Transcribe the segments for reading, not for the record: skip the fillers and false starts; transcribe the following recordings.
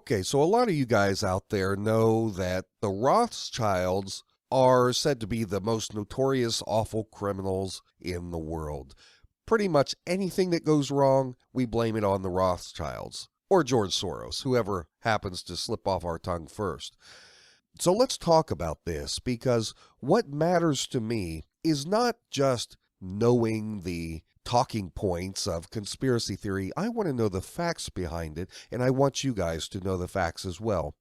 Okay, so a lot of you guys out there know that the Rothschilds are said to be the most notorious, awful criminals in the world. Pretty much anything that goes wrong, we blame it on the Rothschilds or George Soros, whoever happens to slip off our tongue first. So let's talk about this because what matters to me is not just knowing the talking points of conspiracy theory. I want to know the facts behind it, and I want you guys to know the facts as well.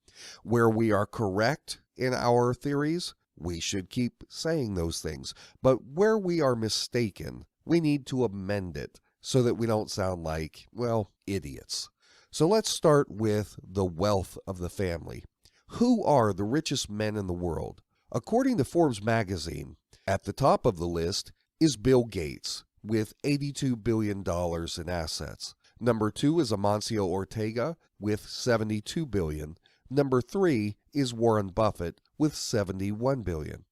Where we are correct in our theories, we should keep saying those things. But where we are mistaken, we need to amend it so that we don't sound like, well, idiots. So let's start with the wealth of the family. Who are the richest men in the world? According to Forbes magazine, at the top of the list is Bill Gates with $82 billion in assets. Number 2 is Amancio Ortega with $72 billion. Number 3 is Warren Buffett with $71 billion.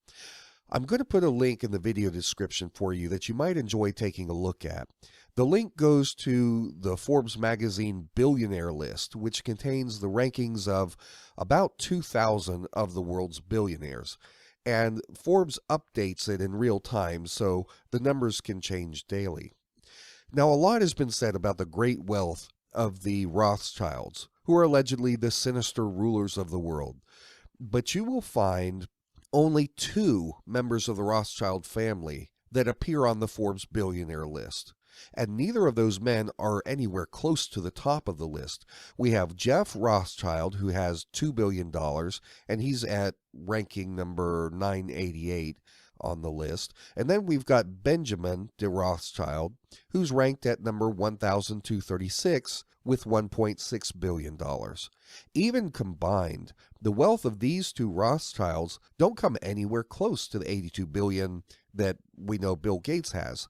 I'm going to put a link in the video description for you that you might enjoy taking a look at. The link goes to the Forbes magazine billionaire list, which contains the rankings of about 2,000 of the world's billionaires. And Forbes updates it in real time, so the numbers can change daily. Now, a lot has been said about the great wealth of the Rothschilds, who are allegedly the sinister rulers of the world. But you will find only 2 members of the Rothschild family that appear on the Forbes billionaire list. And neither of those men are anywhere close to the top of the list. We have Jeff Rothschild, who has $2 billion, and he's at ranking number 988 on the list. And then we've got Benjamin de Rothschild, who's ranked at number 1,236 with $1.6 billion. Even combined, the wealth of these 2 Rothschilds don't come anywhere close to the $82 billion that we know Bill Gates has.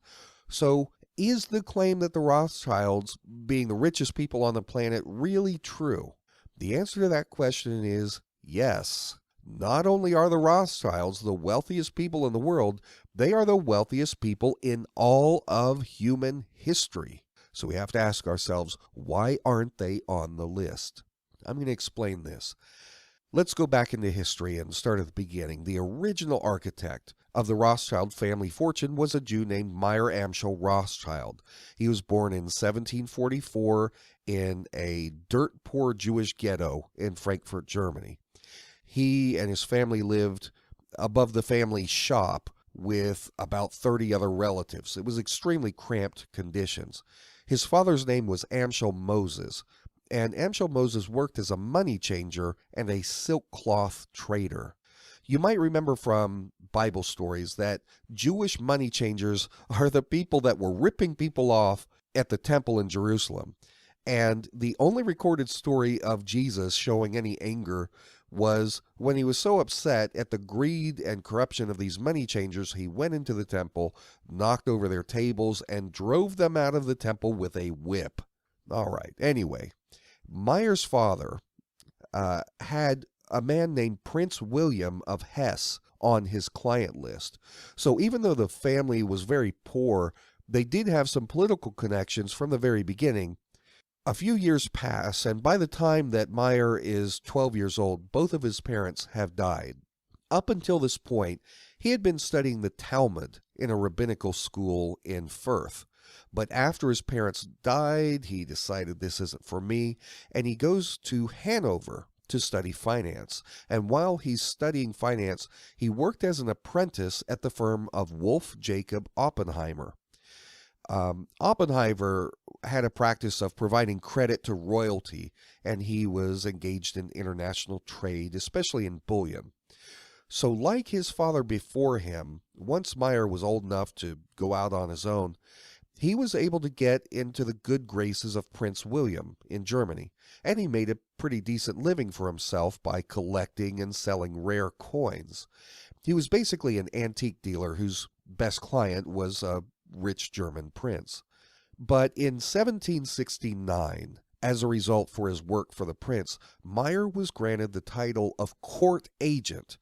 So, is the claim that the Rothschilds, being the richest people on the planet, really true? The answer to that question is yes. Not only are the Rothschilds the wealthiest people in the world, they are the wealthiest people in all of human history. So we have to ask ourselves, why aren't they on the list? I'm going to explain this. Let's go back into history and start at the beginning. The original architect of the Rothschild family fortune was a Jew named Meyer Amschel Rothschild. He was born in 1744 in a dirt-poor Jewish ghetto in Frankfurt, Germany. He and his family lived above the family shop with about 30 other relatives. It was extremely cramped conditions. His father's name was Amschel Moses, and Amschel Moses worked as a money changer and a silk cloth trader. You might remember from Bible stories that Jewish money changers are the people that were ripping people off at the temple in Jerusalem. And the only recorded story of Jesus showing any anger was when he was so upset at the greed and corruption of these money changers, he went into the temple, knocked over their tables, and drove them out of the temple with a whip. All right, anyway, Meyer's father had a man named Prince William of Hesse on his client list. So even though the family was very poor, they did have some political connections from the very beginning. A few years pass, and by the time that Meyer is 12 years old, both of his parents have died. Up until this point, he had been studying the Talmud in a rabbinical school in Fürth. But after his parents died, he decided this isn't for me, and he goes to Hanover to study finance. And while he's studying finance, he worked as an apprentice at the firm of Wolf Jacob Oppenheimer. Oppenheimer had a practice of providing credit to royalty, and he was engaged in international trade, especially in bullion. So like his father before him, once Meyer was old enough to go out on his own, he was able to get into the good graces of Prince William in Germany, and he made a pretty decent living for himself by collecting and selling rare coins. He was basically an antique dealer whose best client was a rich German prince. But in 1769, as a result for his work for the prince, Meyer was granted the title of court agent.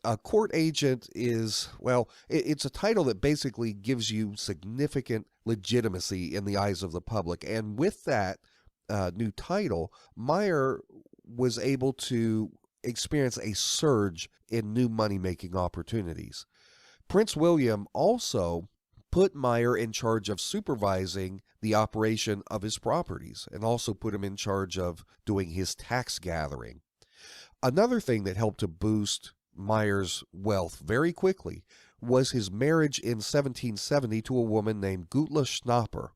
A court agent is, well, it's a title that basically gives you significant legitimacy in the eyes of the public. And with that new title, Meyer was able to experience a surge in new money-making opportunities. Prince William also put Meyer in charge of supervising the operation of his properties and also put him in charge of doing his tax gathering. Another thing that helped to boost Meyer's wealth very quickly was his marriage in 1770 to a woman named Gutla Schnapper.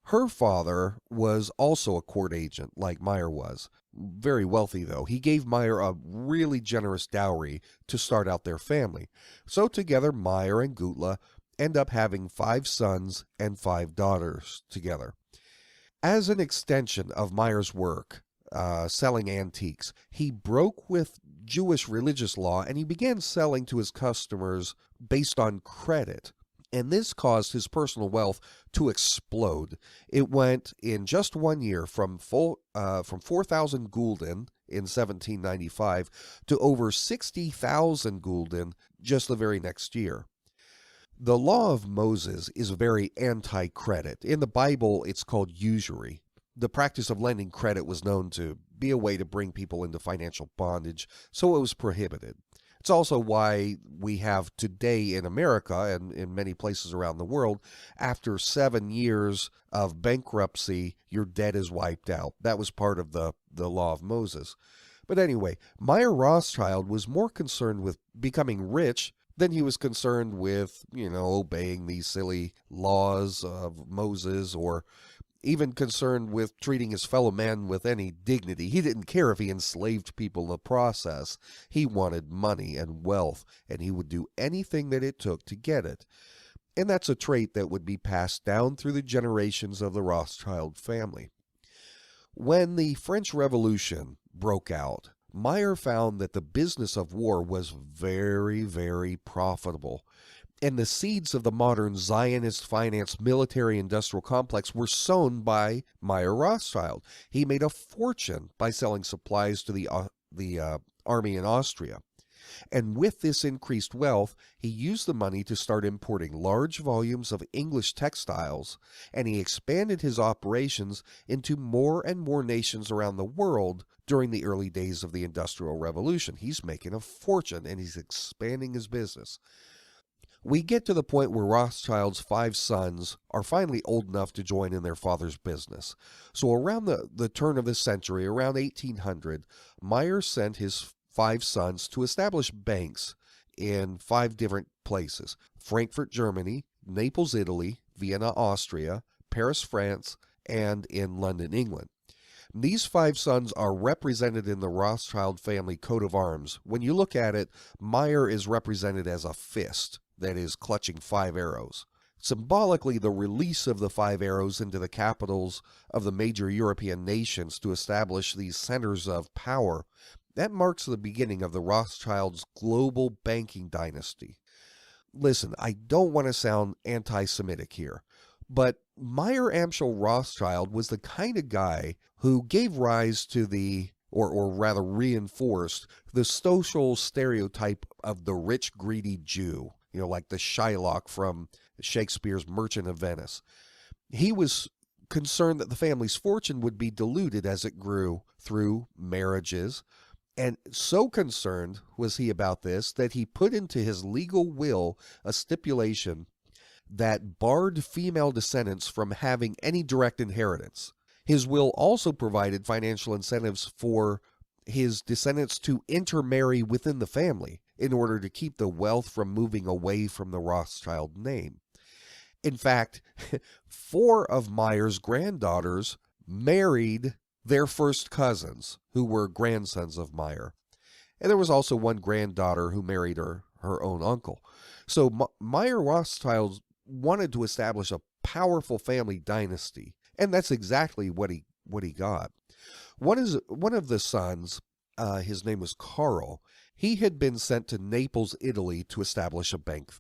Her father was also a court agent, like Meyer was. Very wealthy, though. He gave Meyer a really generous dowry to start out their family. So together, Meyer and Gutla end up having 5 sons and 5 daughters together. As an extension of Meyer's work, selling antiques, he broke with Jewish religious law and he began selling to his customers based on credit. And this caused his personal wealth to explode. It went in just 1 year from 4,000 gulden in 1795 to over 60,000 gulden just the very next year. The law of Moses is very anti-credit. In the Bible, it's called usury. The practice of lending credit was known to be a way to bring people into financial bondage, so it was prohibited. It's also why we have today in America and in many places around the world, after 7 years of bankruptcy, your debt is wiped out. That was part of the law of Moses. But anyway, Meyer Rothschild was more concerned with becoming rich than he was concerned with, obeying these silly laws of Moses or even concerned with treating his fellow man with any dignity. He didn't care if he enslaved people in the process. He wanted money and wealth, and he would do anything that it took to get it. And that's a trait that would be passed down through the generations of the Rothschild family. When the French Revolution broke out, Meyer found that the business of war was very, very profitable. And the seeds of the modern Zionist finance military industrial complex were sown by Meyer Rothschild. He made a fortune by selling supplies to the army in Austria. And with this increased wealth, he used the money to start importing large volumes of English textiles, and he expanded his operations into more and more nations around the world during the early days of the Industrial Revolution. He's making a fortune, and he's expanding his business. We get to the point where Rothschild's 5 sons are finally old enough to join in their father's business. So around the turn of the century, around 1800, Meyer sent his 5 sons to establish banks in 5 different places: Frankfurt, Germany, Naples, Italy, Vienna, Austria, Paris, France, and in London, England. These 5 sons are represented in the Rothschild family coat of arms. When you look at it, Meyer is represented as a fist that is clutching 5 arrows. Symbolically, the release of the 5 arrows into the capitals of the major European nations to establish these centers of power, that marks the beginning of the Rothschilds' global banking dynasty. Listen, I don't want to sound anti-Semitic here, but Meyer Amschel Rothschild was the kind of guy who gave rise to or rather reinforced the social stereotype of the rich, greedy Jew. Like the Shylock from Shakespeare's Merchant of Venice. He was concerned that the family's fortune would be diluted as it grew through marriages. And so concerned was he about this that he put into his legal will a stipulation that barred female descendants from having any direct inheritance. His will also provided financial incentives for his descendants to intermarry within the family in order to keep the wealth from moving away from the Rothschild name. In fact, 4 of Meyer's granddaughters married their first cousins, who were grandsons of Meyer. And there was also one granddaughter who married her own uncle. So Meyer Rothschild wanted to establish a powerful family dynasty, and that's exactly what he got. One of the sons, his name was Karl. He had been sent to Naples, Italy to establish a bank.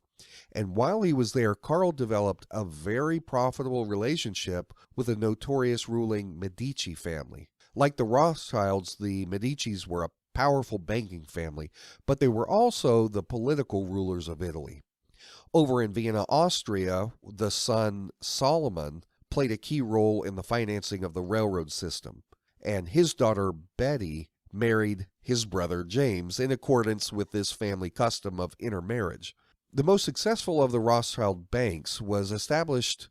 And while he was there, Karl developed a very profitable relationship with the notorious ruling Medici family. Like the Rothschilds, the Medicis were a powerful banking family, but they were also the political rulers of Italy. Over in Vienna, Austria, the son Solomon played a key role in the financing of the railroad system, and his daughter Betty married his brother James in accordance with this family custom of intermarriage. The most successful of the Rothschild banks was established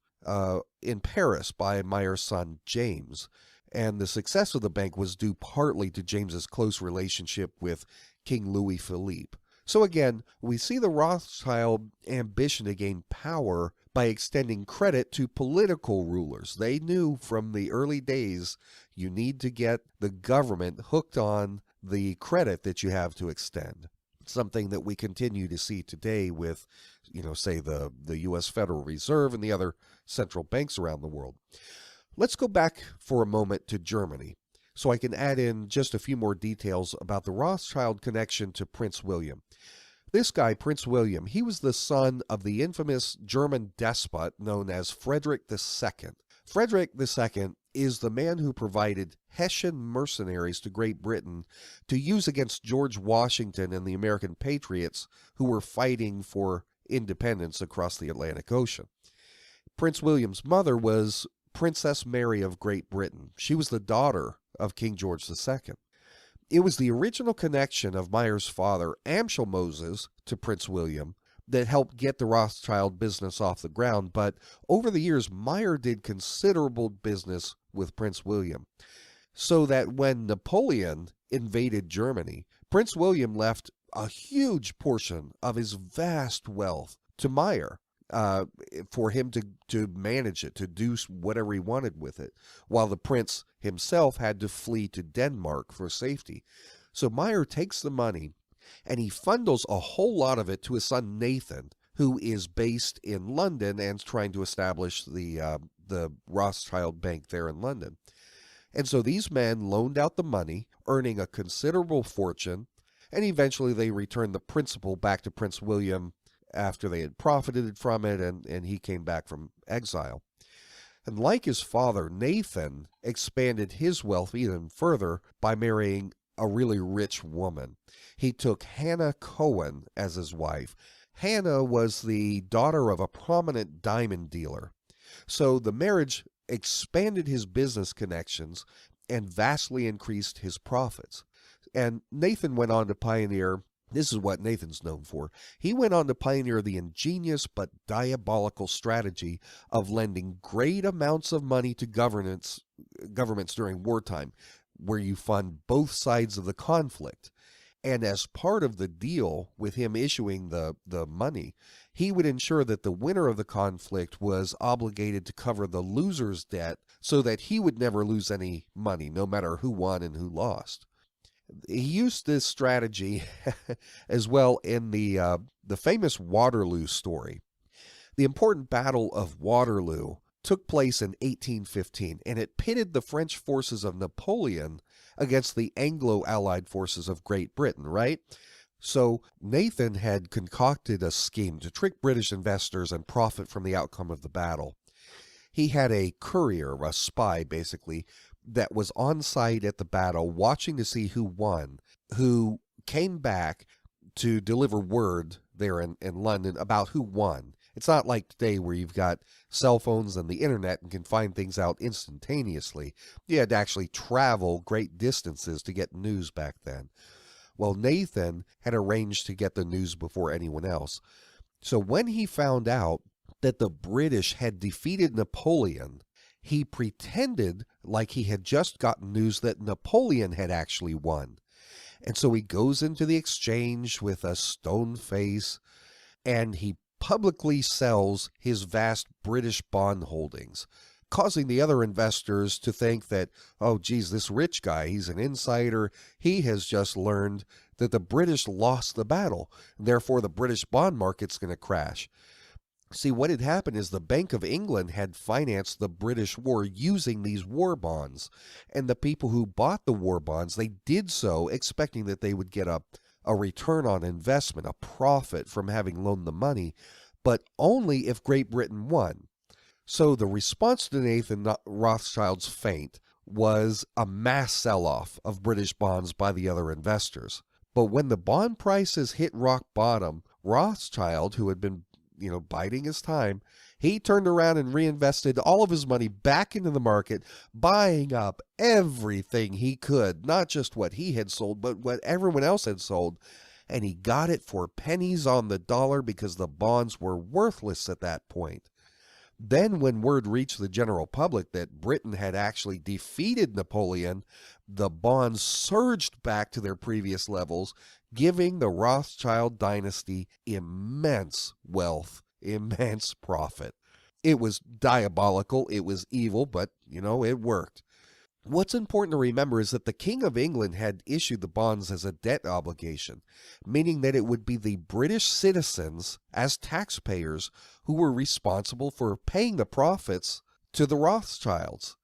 in Paris by Meyer's son James, and the success of the bank was due partly to James's close relationship with King Louis Philippe. So again, we see the Rothschild ambition to gain power by extending credit to political rulers. They knew from the early days you need to get the government hooked on the credit that you have to extend. Something that we continue to see today with, say the U.S. Federal Reserve and the other central banks around the world. Let's go back for a moment to Germany, so I can add in just a few more details about the Rothschild connection to Prince William. This guy, Prince William, he was the son of the infamous German despot known as Frederick II. Frederick II is the man who provided Hessian mercenaries to Great Britain to use against George Washington and the American patriots who were fighting for independence across the Atlantic Ocean. Prince William's mother was Princess Mary of Great Britain. She was the daughter of King George II. It was the original connection of Meyer's father, Amschel Moses, to Prince William that helped get the Rothschild business off the ground, but over the years, Meyer did considerable business with Prince William, so that when Napoleon invaded Germany, Prince William left a huge portion of his vast wealth to Meyer for him to manage it, to do whatever he wanted with it, while the prince himself had to flee to Denmark for safety. So Meyer takes the money and he funnels a whole lot of it to his son Nathan, who is based in London and trying to establish the Rothschild Bank there in London. And so these men loaned out the money, earning a considerable fortune, and eventually they returned the principal back to Prince William after they had profited from it, and he came back from exile. And like his father, Nathan expanded his wealth even further by marrying a really rich woman. He took Hannah Cohen as his wife. Hannah was the daughter of a prominent diamond dealer. So the marriage expanded his business connections and vastly increased his profits. And Nathan went on to pioneer, this is what Nathan's known for, he went on to pioneer the ingenious but diabolical strategy of lending great amounts of money to governments during wartime, where you fund both sides of the conflict. And as part of the deal with him issuing the money, he would ensure that the winner of the conflict was obligated to cover the loser's debt so that he would never lose any money, no matter who won and who lost. He used this strategy as well in the famous Waterloo story. The important Battle of Waterloo took place in 1815, and it pitted the French forces of Napoleon against the Anglo-Allied forces of Great Britain, right? So Nathan had concocted a scheme to trick British investors and profit from the outcome of the battle. He had a courier, a spy basically, that was on site at the battle watching to see who won, who came back to deliver word there in London about who won. It's not like today where you've got cell phones and the internet and can find things out instantaneously. You had to actually travel great distances to get news back then. Well, Nathan had arranged to get the news before anyone else. So when he found out that the British had defeated Napoleon, he pretended like he had just gotten news that Napoleon had actually won. And so he goes into the exchange with a stone face, and he publicly sells his vast British bond holdings, causing the other investors to think that, oh, geez, this rich guy, he's an insider. He has just learned that the British lost the battle, and therefore the British bond market's going to crash. See, what had happened is the Bank of England had financed the British war using these war bonds. And the people who bought the war bonds, they did so expecting that they would get a return on investment, a profit from having loaned the money, but only if Great Britain won. So the response to Nathan Rothschild's feint was a mass sell-off of British bonds by the other investors. But when the bond prices hit rock bottom, Rothschild, who had been biding his time, He turned around and reinvested all of his money back into the market, buying up everything he could, not just what he had sold, but what everyone else had sold. And he got it for pennies on the dollar because the bonds were worthless at that point. Then, when word reached the general public that Britain had actually defeated Napoleon, the bonds surged back to their previous levels, giving the Rothschild dynasty immense wealth, immense profit. It was diabolical, it was evil, but, it worked. What's important to remember is that the King of England had issued the bonds as a debt obligation, meaning that it would be the British citizens, as taxpayers, who were responsible for paying the profits to the Rothschilds.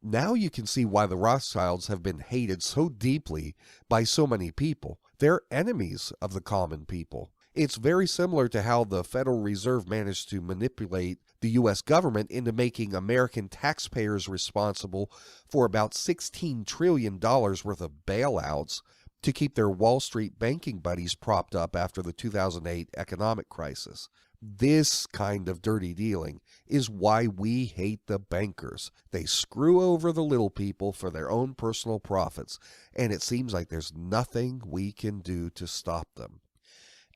Now you can see why the Rothschilds have been hated so deeply by so many people. They're enemies of the common people. It's very similar to how the Federal Reserve managed to manipulate the U.S. government into making American taxpayers responsible for about $16 trillion worth of bailouts to keep their Wall Street banking buddies propped up after the 2008 economic crisis. This kind of dirty dealing is why we hate the bankers. They screw over the little people for their own personal profits, and it seems like there's nothing we can do to stop them.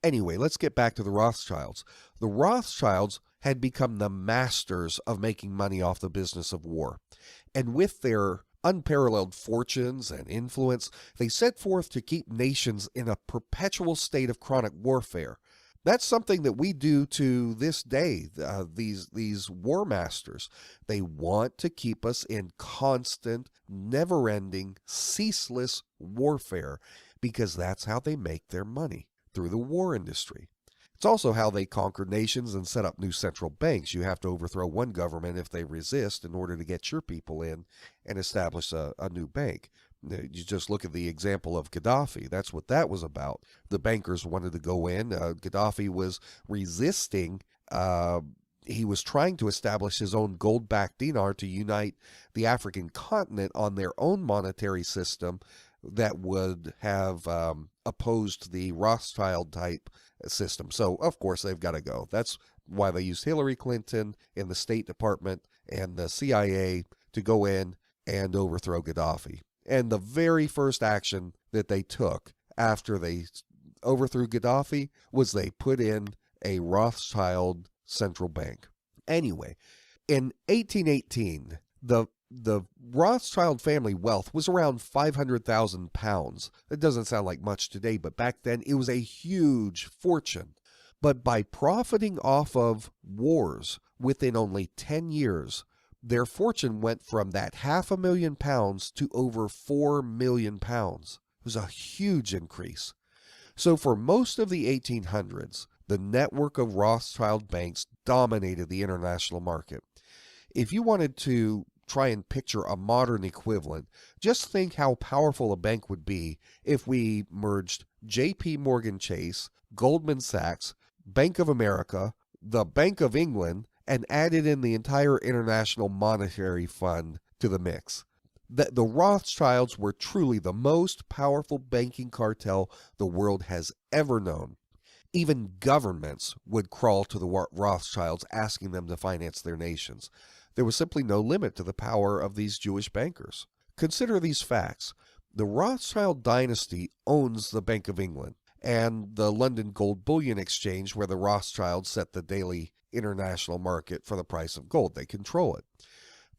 Anyway, let's get back to the Rothschilds. The Rothschilds had become the masters of making money off the business of war. And with their unparalleled fortunes and influence, they set forth to keep nations in a perpetual state of chronic warfare. That's something that we do to this day, these war masters. They want to keep us in constant, never-ending, ceaseless warfare because that's how they make their money, through the war industry. It's also how they conquer nations and set up new central banks. You have to overthrow one government if they resist in order to get your people in and establish a new bank. You just look at the example of Gaddafi. That's what that was about. The bankers wanted to go in. Gaddafi was resisting. He was trying to establish his own gold-backed dinar to unite the African continent on their own monetary system that would have opposed the Rothschild-type system. So, of course, they've got to go. That's why they used Hillary Clinton in the State Department and the CIA to go in and overthrow Gaddafi. And the very first action that they took after they overthrew Gaddafi was they put in a Rothschild central bank. Anyway, in 1818, the Rothschild family wealth was around 500,000 pounds. It doesn't sound like much today, but back then it was a huge fortune. But by profiting off of wars within only 10 years, their fortune went from that £500,000 to over £4 million. It was a huge increase. So for most of the 1800s, the network of Rothschild banks dominated the international market. If you wanted to try and picture a modern equivalent, just think how powerful a bank would be if we merged J.P. Morgan Chase, Goldman Sachs, Bank of America, the Bank of England, and added in the entire International Monetary Fund to the mix. The Rothschilds were truly the most powerful banking cartel the world has ever known. Even governments would crawl to the Rothschilds asking them to finance their nations. There was simply no limit to the power of these Jewish bankers. Consider these facts. The Rothschild dynasty owns the Bank of England and the London Gold Bullion Exchange, where the Rothschilds set the daily international market for the price of gold. They control it.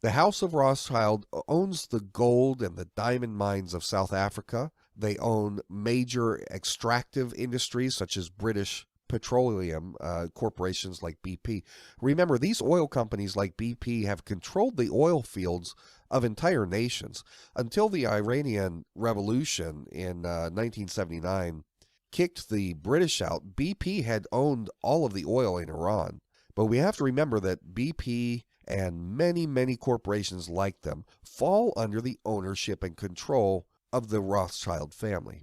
The House of Rothschild owns the gold and the diamond mines of South Africa. They own major extractive industries such as British petroleum corporations like BP. Remember, these oil companies like BP have controlled the oil fields of entire nations. Until the Iranian Revolution in 1979 kicked the British out, BP had owned all of the oil in Iran. But we have to remember that BP and many, many corporations like them fall under the ownership and control of the Rothschild family.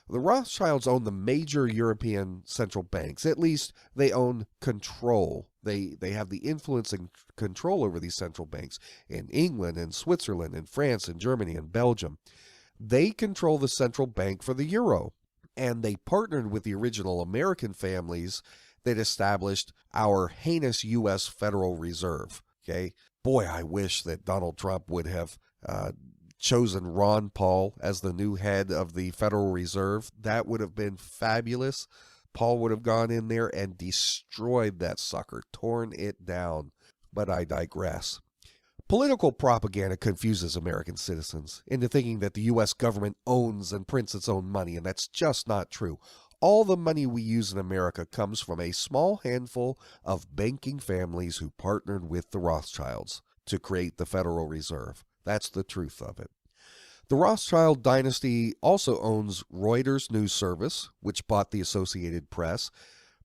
The Rothschilds own the major European central banks. At least they own control. They have the influence and control over these central banks in England and Switzerland and France and Germany and Belgium. They control the central bank for the euro. And they partnered with the original American families that established our heinous U.S. Federal Reserve. Okay. Boy, I wish that Donald Trump would have chosen Ron Paul as the new head of the Federal Reserve. That would have been fabulous. Paul would have gone in there and destroyed that sucker, torn it down. But I digress. Political propaganda confuses American citizens into thinking that the U.S. government owns and prints its own money, and that's just not true. All the money we use in America comes from a small handful of banking families who partnered with the Rothschilds to create the Federal Reserve. That's the truth of it. The Rothschild dynasty also owns Reuters News Service, which bought the Associated Press.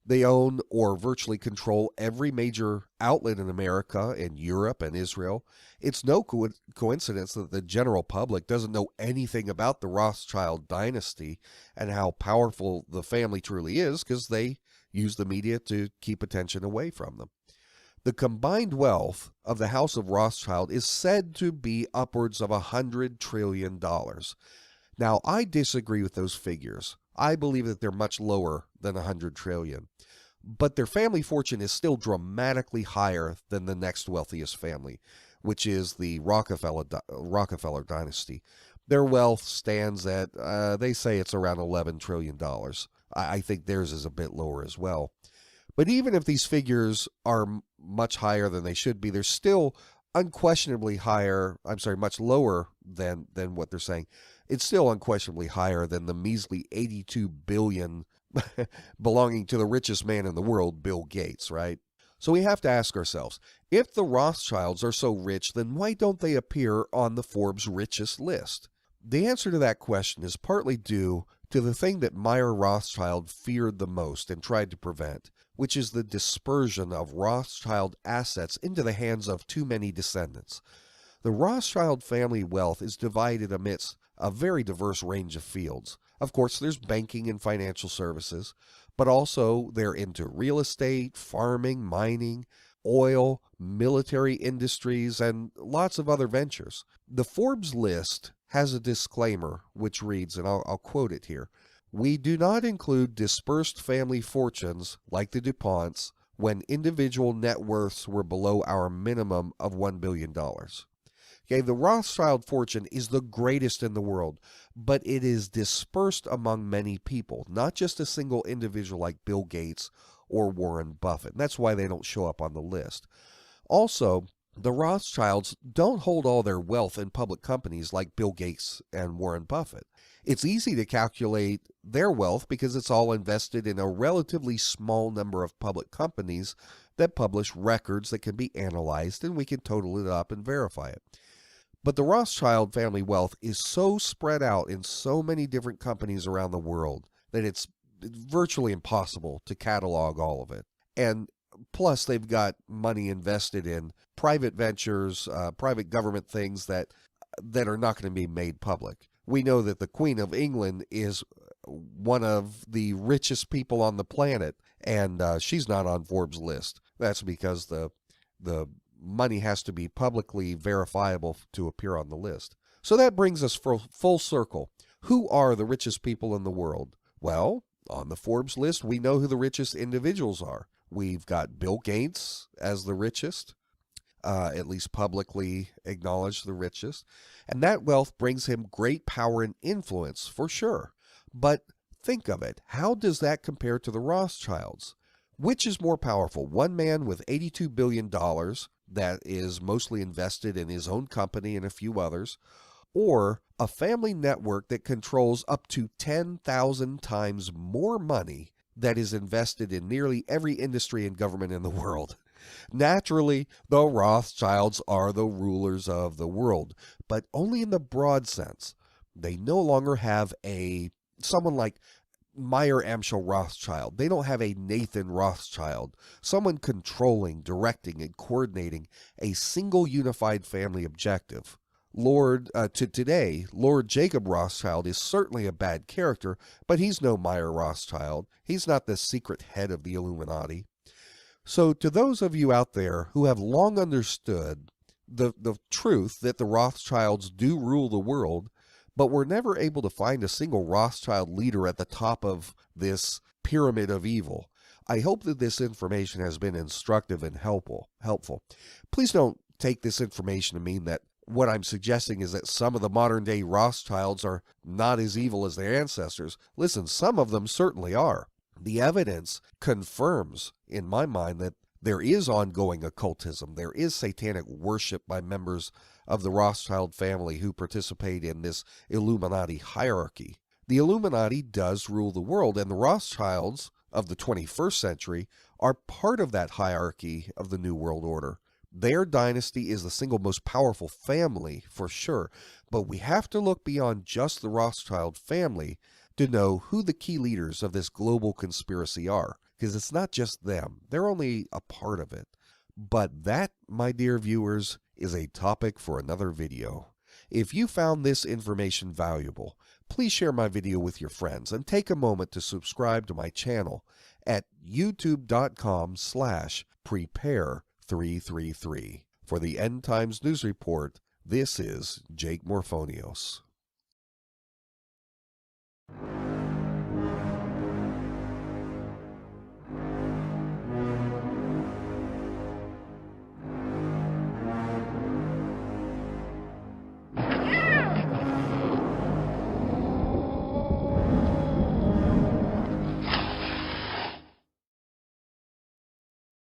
They own or virtually control every major outlet in America, in Europe, and Israel. It's no coincidence that the general public doesn't know anything about the Rothschild dynasty and how powerful the family truly is, because they use the media to keep attention away from them. The combined wealth of the House of Rothschild is said to be upwards of $100 trillion. Now, I disagree with those figures. I believe that they're much lower than $100 trillion. But their family fortune is still dramatically higher than the next wealthiest family, which is the Rockefeller dynasty. Their wealth stands at, they say it's around $11 trillion. I think theirs is a bit lower as well. But even if these figures are much higher than they should be, they're still unquestionably much lower than what they're saying. It's still unquestionably higher than the measly $82 billion belonging to the richest man in the world, Bill Gates, right? So we have to ask ourselves, if the Rothschilds are so rich, then why don't they appear on the Forbes richest list? The answer to that question is partly due to the thing that Meyer Rothschild feared the most and tried to prevent, which is the dispersion of Rothschild assets into the hands of too many descendants. The Rothschild family wealth is divided amidst a very diverse range of fields. Of course, there's banking and financial services, but also they're into real estate, farming, mining, oil, military industries, and lots of other ventures. The Forbes list has a disclaimer which reads, and I'll quote it here, "We do not include dispersed family fortunes like the DuPonts when individual net worths were below our minimum of $1 billion. Okay, the Rothschild fortune is the greatest in the world, but it is dispersed among many people, not just a single individual like Bill Gates or Warren Buffett. And that's why they don't show up on the list. Also, the Rothschilds don't hold all their wealth in public companies like Bill Gates and Warren Buffett. It's easy to calculate their wealth because it's all invested in a relatively small number of public companies that publish records that can be analyzed, and we can total it up and verify it. But the Rothschild family wealth is so spread out in so many different companies around the world that it's virtually impossible to catalog all of it. And plus, they've got money invested in private ventures, private government things that are not going to be made public. We know that the Queen of England is one of the richest people on the planet, and she's not on Forbes' list. That's because the money has to be publicly verifiable to appear on the list. So that brings us full circle. Who are the richest people in the world? Well, on the Forbes list, we know who the richest individuals are. We've got Bill Gates as the richest, at least publicly acknowledged the richest. And that wealth brings him great power and influence, for sure. But think of it. How does that compare to the Rothschilds? Which is more powerful? One man with $82 billion that is mostly invested in his own company and a few others, or a family network that controls up to 10,000 times more money that is invested in nearly every industry and government in the world? Naturally, the Rothschilds are the rulers of the world, but only in the broad sense. They no longer have someone like Meyer Amschel Rothschild. They don't have a Nathan Rothschild, someone controlling, directing, and coordinating a single unified family objective. Today, Lord Jacob Rothschild is certainly a bad character, but he's no Meyer Rothschild. He's not the secret head of the Illuminati. So to those of you out there who have long understood the truth that the Rothschilds do rule the world, but were never able to find a single Rothschild leader at the top of this pyramid of evil, I hope that this information has been instructive and helpful. Please don't take this information to mean that what I'm suggesting is that some of the modern day Rothschilds are not as evil as their ancestors. Listen, some of them certainly are. The evidence confirms, in my mind, that there is ongoing occultism. There is satanic worship by members of the Rothschild family who participate in this Illuminati hierarchy. The Illuminati does rule the world, and the Rothschilds of the 21st century are part of that hierarchy of the New World Order. Their dynasty is the single most powerful family, for sure, but we have to look beyond just the Rothschild family to know who the key leaders of this global conspiracy are, because it's not just them. They're only a part of it. But that, my dear viewers, is a topic for another video. If you found this information valuable, please share my video with your friends and take a moment to subscribe to my channel at youtube.com/prepare333. For the End Times News Report, this is Jake Morphonios.